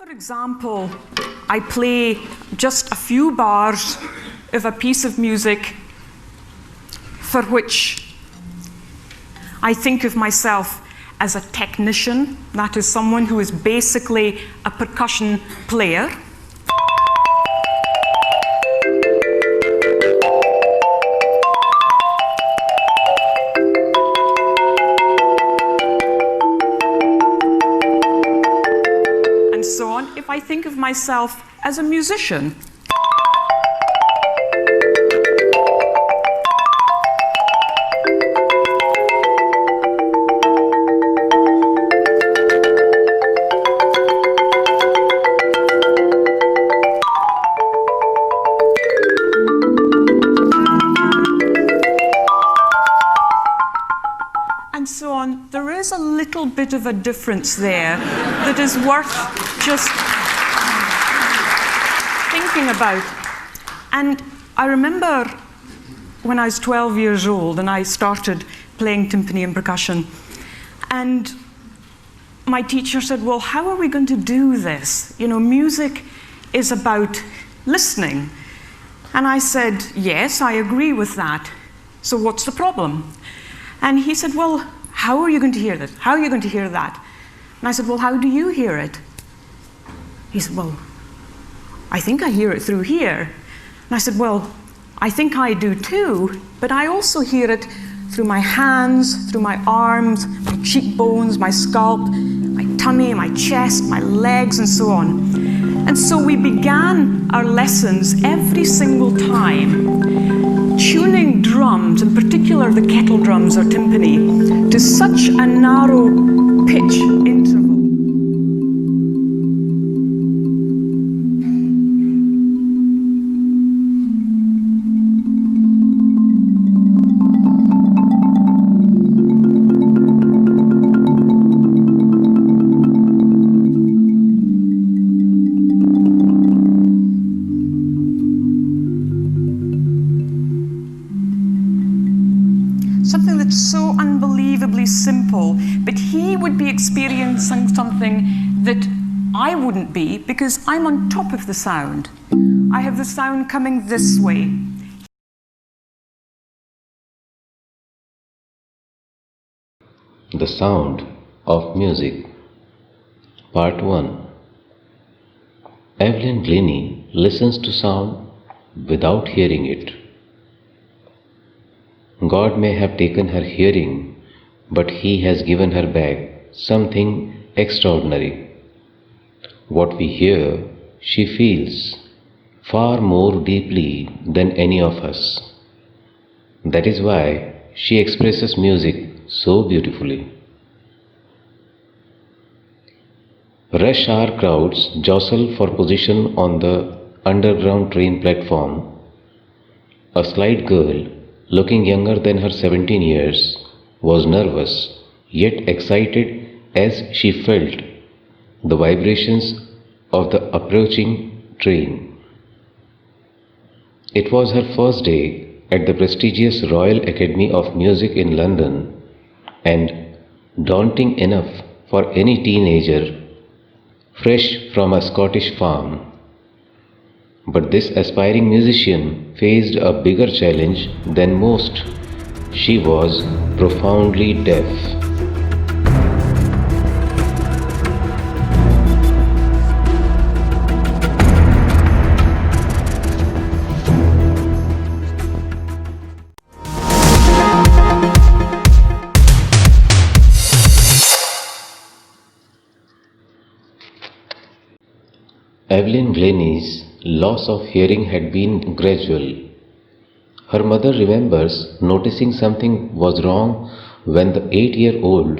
for example, I play just a few bars of a piece of music for which I think of myself as a technician, that is someone who is basically a percussion player. And so on, if I think of myself as a musician. And so on. There is a little bit of a difference there that is worth just thinking about. And I remember when I was 12 years old and I started playing timpani and percussion, and my teacher said, well, how are we going to do this? You know, music is about listening. And I said, yes, I agree with that. So what's the problem? And he said, well, how are you going to hear this? How are you going to hear that? And I said, well, how do you hear it? He said, well, I think I hear it through here. And I said, well, I think I do too, but I also hear it through my hands, through my arms, my cheekbones, my scalp, my tummy, my chest, my legs, and so on. And so we began our lessons every single time tuning drums, in particular the kettle drums or timpani, to such a narrow pitch interval. Something that's so unbelievably simple, but he would be experiencing something that I wouldn't be because I'm on top of the sound. I have the sound coming this way. The Sound of Music. Part 1. Evelyn Glennie listens to sound without hearing it. God may have taken her hearing, but He has given her back something extraordinary. What we hear, she feels far more deeply than any of us. That is why she expresses music so beautifully. Rush hour crowds jostle for position on the underground train platform. A slight girl, looking younger than her 17 years, was nervous yet excited as she felt the vibrations of the approaching train. It was her first day at the prestigious Royal Academy of Music in London, and daunting enough for any teenager fresh from a Scottish farm. But this aspiring musician faced a bigger challenge than most. She was profoundly deaf. Evelyn Glennie's loss of hearing had been gradual. Her mother remembers noticing something was wrong when the 8-year-old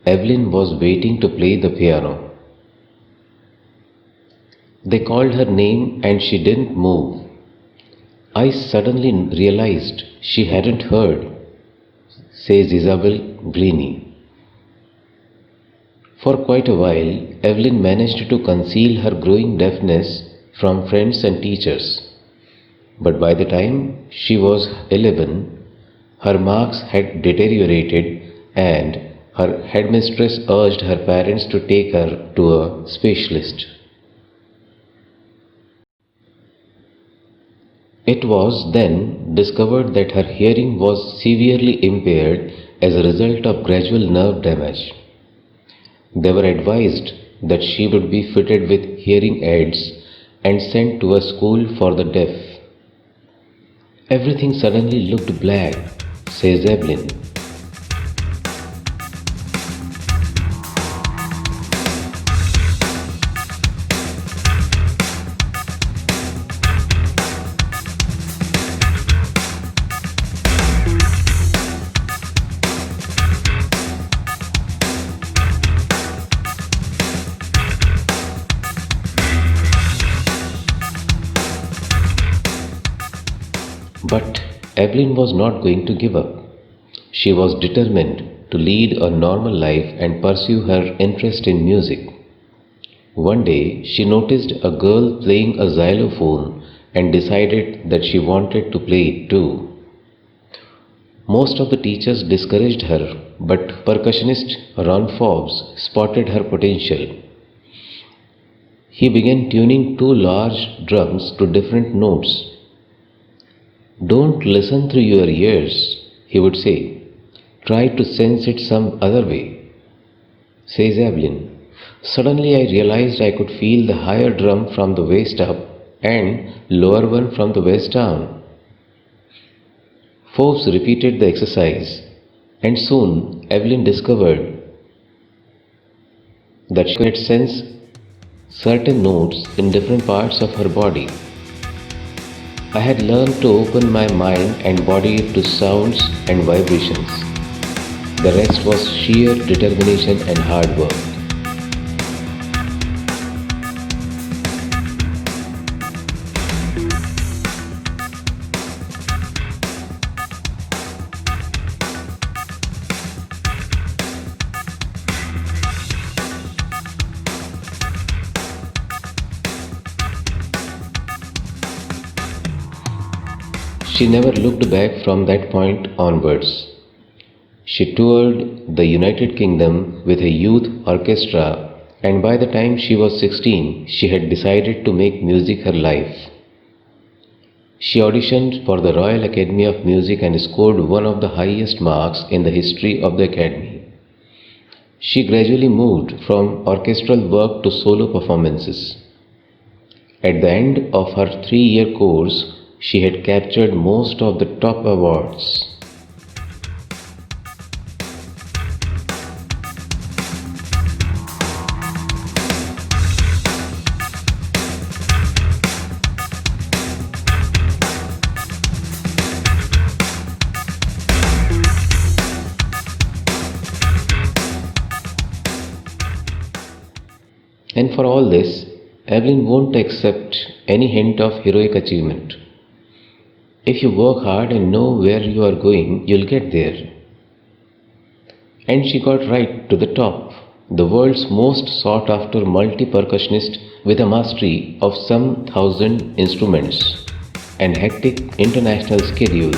Evelyn was waiting to play the piano. They called her name and she didn't move. I suddenly realized she hadn't heard, says Isabel Glennie. For quite a while, Evelyn managed to conceal her growing deafness from friends and teachers. But by the time she was 11, her marks had deteriorated and her headmistress urged her parents to take her to a specialist. It was then discovered that her hearing was severely impaired as a result of gradual nerve damage. They were advised that she would be fitted with hearing aids and sent to a school for the deaf. Everything suddenly looked black, says Evelyn. But Evelyn was not going to give up. She was determined to lead a normal life and pursue her interest in music. One day, she noticed a girl playing a xylophone and decided that she wanted to play it too. Most of the teachers discouraged her, but percussionist Ron Forbes spotted her potential. He began tuning two large drums to different notes. "Don't listen through your ears," he would say. "Try to sense it some other way," says Evelyn. "Suddenly I realized I could feel the higher drum from the waist up and lower one from the waist down." Forbes repeated the exercise, and soon Evelyn discovered that she could sense certain notes in different parts of her body. I had learned to open my mind and body to sounds and vibrations. The rest was sheer determination and hard work. She never looked back from that point onwards. She toured the United Kingdom with a youth orchestra, and by the time she was 16, she had decided to make music her life. She auditioned for the Royal Academy of Music and scored one of the highest marks in the history of the Academy. She gradually moved from orchestral work to solo performances. At the end of her 3-year course, she had captured most of the top awards. And for all this, Evelyn won't accept any hint of heroic achievement. If you work hard and know where you are going, you'll get there. And she got right to the top, the world's most sought after multi-percussionist with a mastery of some 1,000 instruments and hectic international schedule.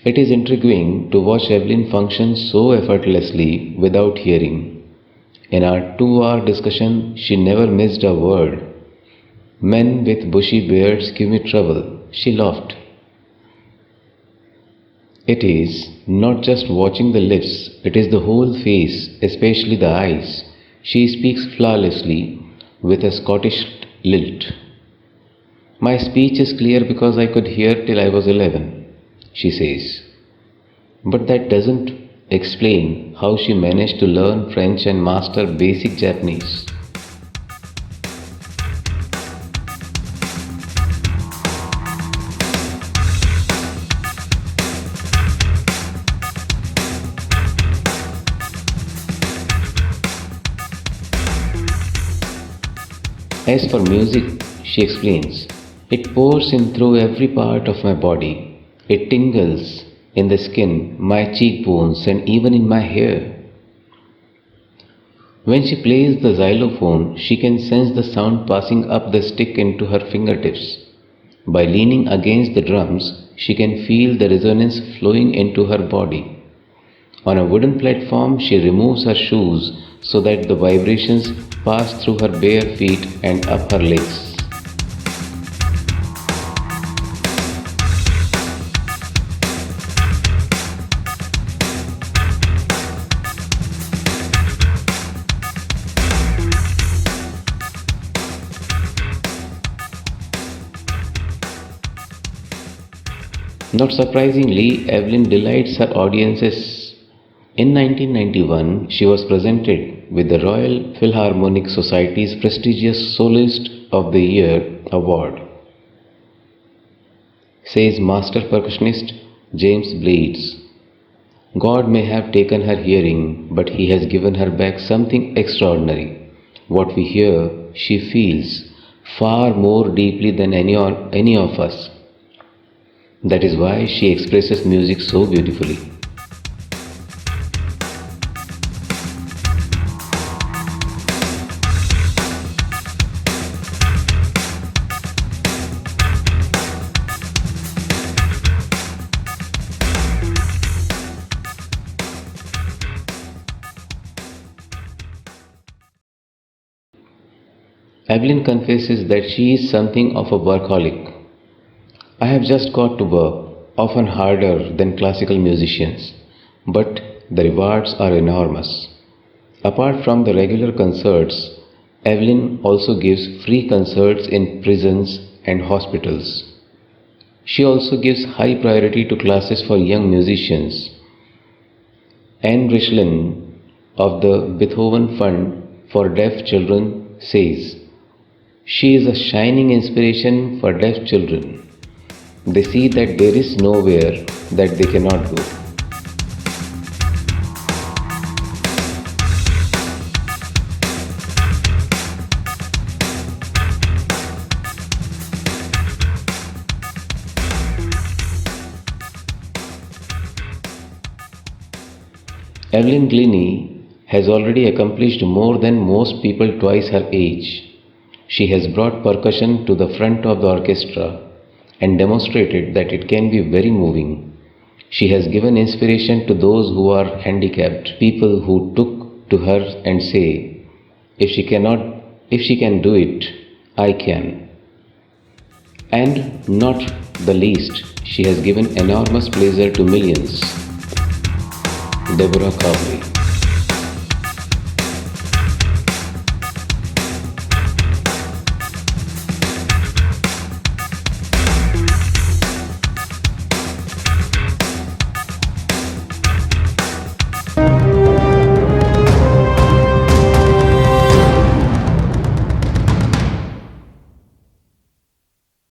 It is intriguing to watch Evelyn function so effortlessly without hearing. In our 2-hour discussion, she never missed a word. "Men with bushy beards give me trouble," she laughed. It is not just watching the lips, it is the whole face, especially the eyes. She speaks flawlessly with a Scottish lilt. "My speech is clear because I could hear till I was 11, she says. But that doesn't explain how she managed to learn French and master basic Japanese. As for music, she explains, it pours in through every part of my body. It tingles in the skin, my cheekbones, and even in my hair. When she plays the xylophone, she can sense the sound passing up the stick into her fingertips. By leaning against the drums, she can feel the resonance flowing into her body. On a wooden platform, she removes her shoes so that the vibrations pass through her bare feet and up her legs. Not surprisingly, Evelyn delights her audiences. In 1991, she was presented with the Royal Philharmonic Society's prestigious Soloist of the Year award. Says master percussionist James Blades. God may have taken her hearing, but He has given her back something extraordinary. What we hear, she feels far more deeply than any of us. That is why she expresses music so beautifully. Evelyn confesses that she is something of a workaholic. I have just got to work, often harder than classical musicians, but the rewards are enormous. Apart from the regular concerts, Evelyn also gives free concerts in prisons and hospitals. She also gives high priority to classes for young musicians. Anne Richlin of the Beethoven Fund for Deaf Children says, "She is a shining inspiration for deaf children. They see that there is nowhere that they cannot go." Evelyn Glennie has already accomplished more than most people twice her age. She has brought percussion to the front of the orchestra and demonstrated that it can be very moving. She has given inspiration to those who are handicapped, people who took to her and say, if she can do it, I can. And not the least, she has given enormous pleasure to millions. Deborah Cowley.